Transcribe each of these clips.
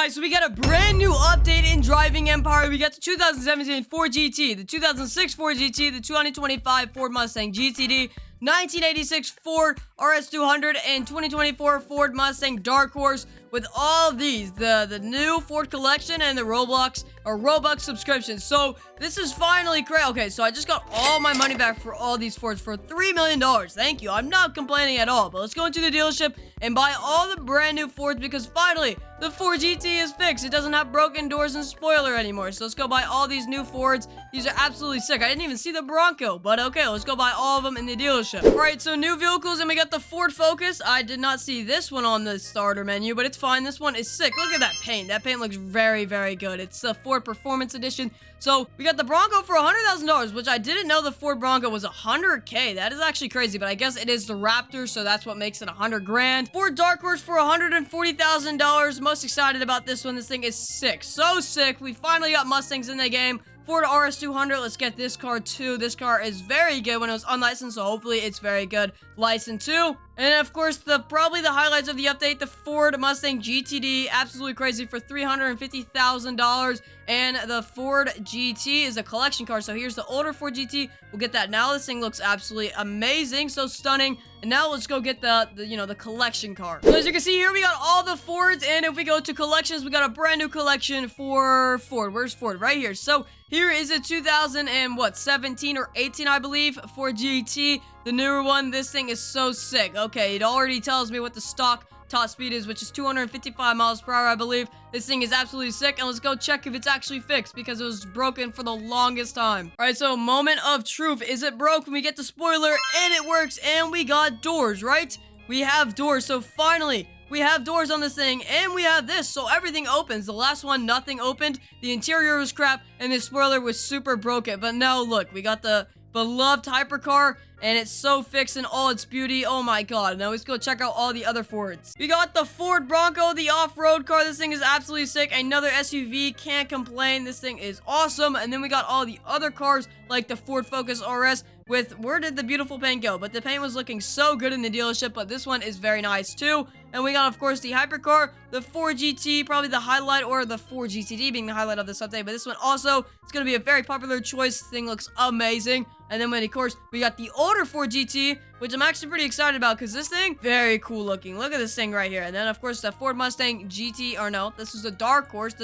Guys, so we got a brand new update in Driving Empire. We got the 2017 Ford GT, the 2006 Ford GT, the 2025 Ford Mustang GTD, 1986 Ford RS200, and 2024 Ford Mustang Dark Horse. With all these, the new Ford collection and the Roblox or Robux subscriptions. So this is finally great. Okay, so I just got all my money back for all these Fords for $3 million. Thank you. I'm not complaining at all. But let's go into the dealership and buy all the brand new Fords because finally the Ford GT is fixed. It doesn't have broken doors and spoiler anymore. So let's go buy all these new Fords. These are absolutely sick. I didn't even see the Bronco, but okay, let's go buy all of them in the dealership. All right, so new vehicles, and we got the Ford Focus. I did not see this one on the starter menu, but it's fine. This one is sick. Look at that paint. That paint looks very, very good. It's the Ford Performance Edition. So we got the Bronco for $100,000, which I didn't know the Ford Bronco was $100K. That is actually crazy, but I guess it is the Raptor, so that's what makes it $100 grand. Ford Dark Horse for $140,000. Most excited about this one. This thing is sick. So sick. We finally got Mustangs in the game. Ford RS200, let's get this car too. This car is very good when it was unlicensed, so hopefully it's very good licensed too. And of course, probably the highlights of the update, the Ford Mustang GTD, absolutely crazy for $350,000. And the Ford GT is a collection car, so here's the older Ford GT. We'll get that now. This thing looks absolutely amazing, so stunning. And now let's go get the collection car. So as you can see here, we got all the Fords, and if we go to collections, we got a brand new collection for Ford. Where's Ford? Right here. So here is a 2017 or 18, I believe, Ford GT, the newer one. This thing is so sick. Okay, it already tells me what the stock top speed is, which is 255 miles per hour, I believe. This thing is absolutely sick, and let's go check if it's actually fixed because it was broken for the longest time. All right, so moment of truth. Is it broke? We get the spoiler, and it works, and we got doors, right? We have doors, so finally we have doors on this thing, and we have this, so everything opens. The last one, nothing opened. The interior was crap, and the spoiler was super broken. But now, look, we got the beloved hypercar, and it's so fixed in all its beauty. Oh my god. Now let's go check out all the other Fords. We got the Ford Bronco, the off-road car. This thing is absolutely sick. Another SUV, can't complain. This thing is awesome. And then we got all the other cars, like the Ford Focus RS, with, where did the beautiful paint go? But the paint was looking so good in the dealership, but this one is very nice too. And we got, of course, the hypercar, the Ford GT, probably the highlight, or the Ford GTD being the highlight of this update. But this one also, it's going to be a very popular choice. This thing looks amazing. And then, of course, we got the older Ford GT, which I'm actually pretty excited about because this thing, very cool looking. Look at this thing right here. And then, of course, the Ford Mustang GT, or no, this is the Dark Horse,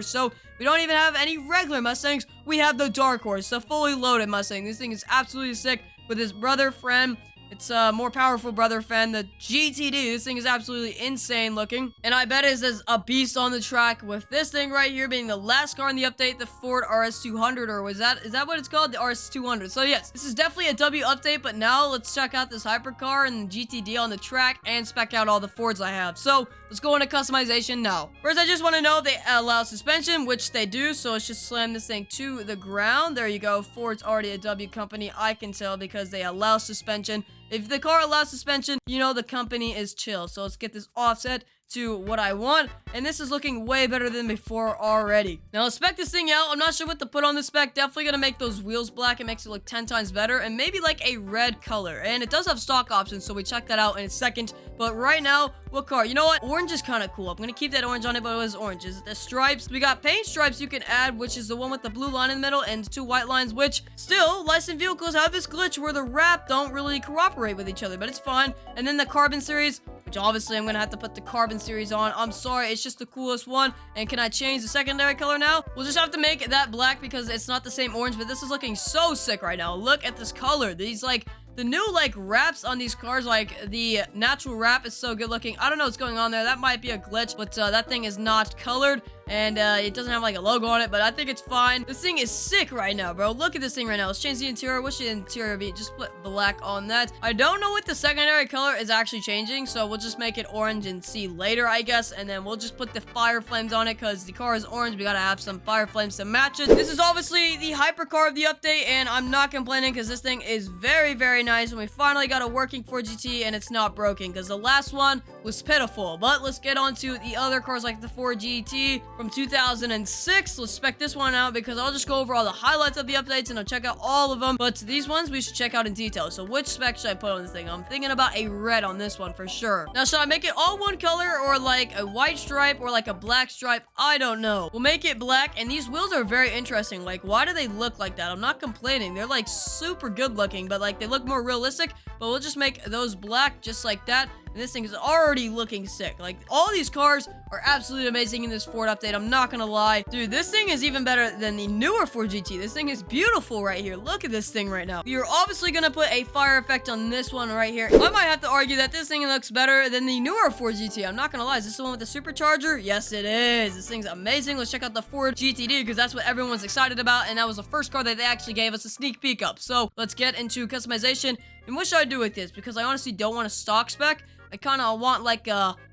So we don't even have any regular Mustangs. We have the Dark Horse, the fully loaded Mustang. This thing is absolutely sick with his brother friend. It's a more powerful brother friend, the GTD. This thing is absolutely insane looking. And I bet it is a beast on the track with this thing right here being the last car in the update, the Ford RS200, or is that what it's called? The RS200. So yes, this is definitely a W update, but now let's check out this hypercar and the GTD on the track and spec out all the Fords I have. So let's go into customization now. First, I just want to know if they allow suspension, which they do. So let's just slam this thing to the ground. There you go. Ford's already a W company. I can tell because they allow suspension. If the car allows suspension, you know the company is chill. So let's get this offset to what I want, and this is looking way better than before already. Now let's spec this thing out. I'm not sure what to put on the spec. Definitely gonna make those wheels black. It makes it look 10 times better, and maybe like a red color. And it does have stock options, so we check that out in a second. But right now, what car? You know what? Orange is kind of cool. I'm gonna keep that orange on it, but it was orange. Is it the stripes? We got paint stripes you can add, which is the one with the blue line in the middle and 2 white lines, which still, licensed vehicles have this glitch where the wrap don't really cooperate with each other, but it's fine. And then the carbon series, which obviously I'm gonna have to put the carbon series on. I'm sorry, it's just the coolest one. And can I change the secondary color now? We'll just have to make that black because it's not the same orange, but this is looking so sick right now. Look at this color. These, like, the new, like, wraps on these cars, like, the natural wrap is so good looking. I don't know what's going on there. That might be a glitch, but that thing is not colored, and it doesn't have, like, a logo on it, but I think it's fine. This thing is sick right now, bro. Look at this thing right now. Let's change the interior. What should the interior be? Just put black on that. I don't know what the secondary color is actually changing, so we'll just make it orange and see later, I guess, and then we'll just put the fire flames on it because the car is orange. We gotta have some fire flames to match it. This is obviously the hypercar of the update, and I'm not complaining because this thing is very, very nice, and we finally got a working Ford GT, and it's not broken because the last one was pitiful. But let's get on to the other cars like the Ford GT from 2006. Let's spec this one out because I'll just go over all the highlights of the updates and I'll check out all of them. But these ones we should check out in detail. So which spec should I put on this thing? I'm thinking about a red on this one for sure. Now, should I make it all one color or like a white stripe or like a black stripe? I don't know. We'll make it black, and these wheels are very interesting. Like, why do they look like that? I'm not complaining. They're like super good looking, but like they look more realistic. But we'll just make those black just like that. And this thing is already looking sick. Like, all these cars are absolutely amazing in this Ford update. I'm not gonna lie. Dude, this thing is even better than the newer Ford GT. This thing is beautiful right here. Look at this thing right now. You're obviously gonna put a fire effect on this one right here. I might have to argue that this thing looks better than the newer Ford GT. I'm not gonna lie. Is this the one with the supercharger? Yes, it is. This thing's amazing. Let's check out the Ford GTD because that's what everyone's excited about. And that was the first car that they actually gave us a sneak peek of. So let's get into customization. And what should I do with this? Because I honestly don't want a stock spec. I kind of want like,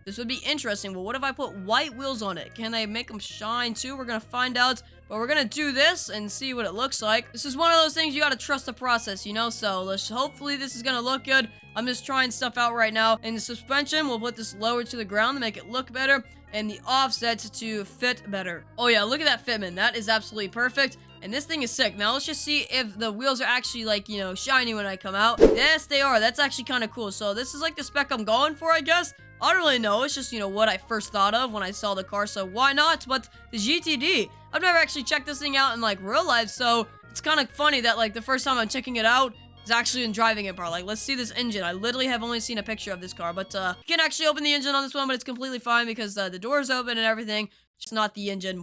this would be interesting. But what if I put white wheels on it? Can I make them shine too? We're going to find out. But we're going to do this and see what it looks like. This is one of those things you got to trust the process, you know? So hopefully this is going to look good. I'm just trying stuff out right now. In the suspension, we'll put this lower to the ground to make it look better. And the offset to fit better. Oh yeah, look at that fitment. That is absolutely perfect. And this thing is sick. Now, let's just see if the wheels are actually, like, you know, shiny when I come out. Yes, they are. That's actually kind of cool. So, this is, like, the spec I'm going for, I guess. I don't really know. It's just, you know, what I first thought of when I saw the car. So, why not? But the GTD, I've never actually checked this thing out in, like, real life. So, it's kind of funny that, like, the first time I'm checking it out is actually in driving it, bro. Like, let's see this engine. I literally have only seen a picture of this car. But, you can actually open the engine on this one, but it's completely fine because the door's open and everything. It's not the engine.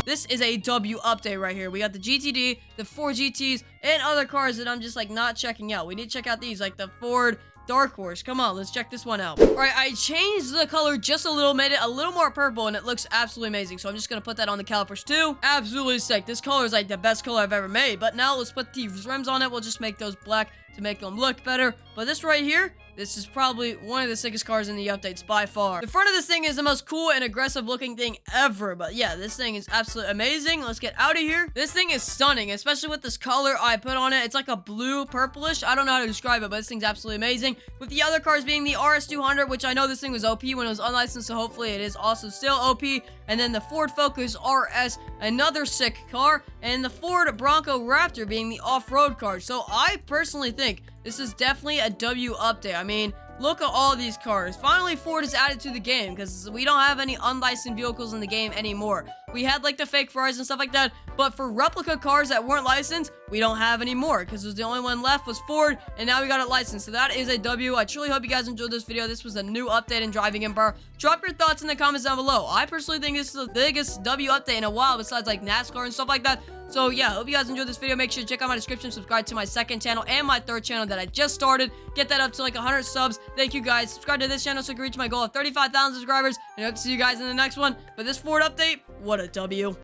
This is a W update right here. We got the GTD, the Ford GTs, and other cars that I'm just, like, not checking out. We need to check out these, like the Ford Dark Horse. Come on, let's check this one out. All right, I changed the color just a little, made it a little more purple, and it looks absolutely amazing. So I'm just going to put that on the calipers too. Absolutely sick. This color is, like, the best color I've ever made. But now let's put the rims on it. We'll just make those black to make them look better. But this right here, this is probably one of the sickest cars in the updates by far. The front of this thing is the most cool and aggressive looking thing ever. But yeah, this thing is absolutely amazing. Let's get out of here. This thing is stunning, especially with this color I put on it. It's like a blue purplish. I don't know how to describe it, but this thing's absolutely amazing. With the other cars being the RS200, which I know this thing was OP when it was unlicensed, so hopefully it is also still OP. And then the Ford Focus RS, another sick car. And the Ford Bronco Raptor being the off-road car. So I personally think this is definitely a W update. I mean, look at all these cars. Finally, Ford is added to the game because we don't have any unlicensed vehicles in the game anymore. We had like the fake Ferraris and stuff like that, but for replica cars that weren't licensed, we don't have any more because the only one left was Ford, and now we got it licensed. So that is a W. I truly hope you guys enjoyed this video. This was a new update in Driving Empire. Drop your thoughts in the comments down below. I personally think this is the biggest W update in a while besides like NASCAR and stuff like that. So yeah, hope you guys enjoyed this video. Make sure to check out my description, subscribe to my second channel and my third channel that I just started. Get that up to like 100 subs. Thank you guys. Subscribe to this channel so I can reach my goal of 35,000 subscribers. And I hope to see you guys in the next one. But this Ford update, what a W.